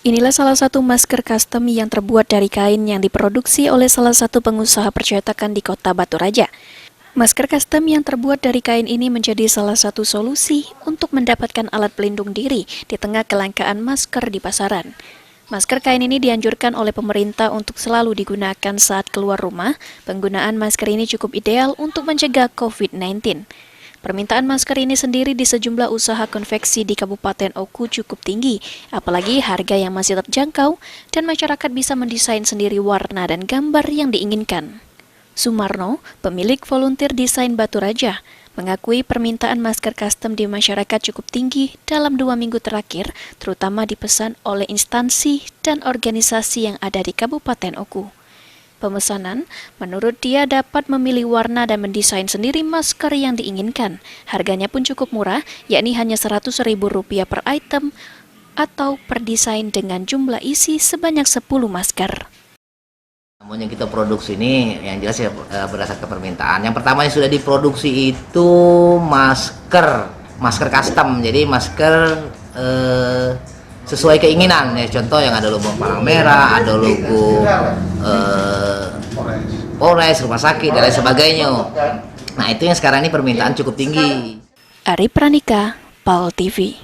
Inilah salah satu masker custom yang terbuat dari kain yang diproduksi oleh salah satu pengusaha percetakan di Kota Batu Raja. Masker custom yang terbuat dari kain ini menjadi salah satu solusi untuk mendapatkan alat pelindung diri di tengah kelangkaan masker di pasaran. Masker kain ini dianjurkan oleh pemerintah untuk selalu digunakan saat keluar rumah. Penggunaan masker ini cukup ideal untuk mencegah COVID-19. Permintaan masker ini sendiri di sejumlah usaha konveksi di Kabupaten Oku cukup tinggi, apalagi harga yang masih terjangkau dan masyarakat bisa mendesain sendiri warna dan gambar yang diinginkan. Sumarno, pemilik volunteer desain Batu Raja, mengakui permintaan masker custom di masyarakat cukup tinggi dalam 2 minggu terakhir, terutama dipesan oleh instansi dan organisasi yang ada di Kabupaten Oku. Pemesanan, menurut dia dapat memilih warna dan mendesain sendiri masker yang diinginkan. Harganya pun cukup murah, yakni hanya Rp100.000 per item atau per desain dengan jumlah isi sebanyak 10 masker. Namun yang kita produksi ini yang jelas ya berdasarkan permintaan. Yang pertama yang sudah diproduksi itu masker custom. Jadi masker sesuai keinginan ya, contoh yang ada logo palang merah, ada logo Polres, rumah sakit dan lain sebagainya. Nah itu yang sekarang ini permintaan cukup tinggi. Ari Pranika, PAL TV.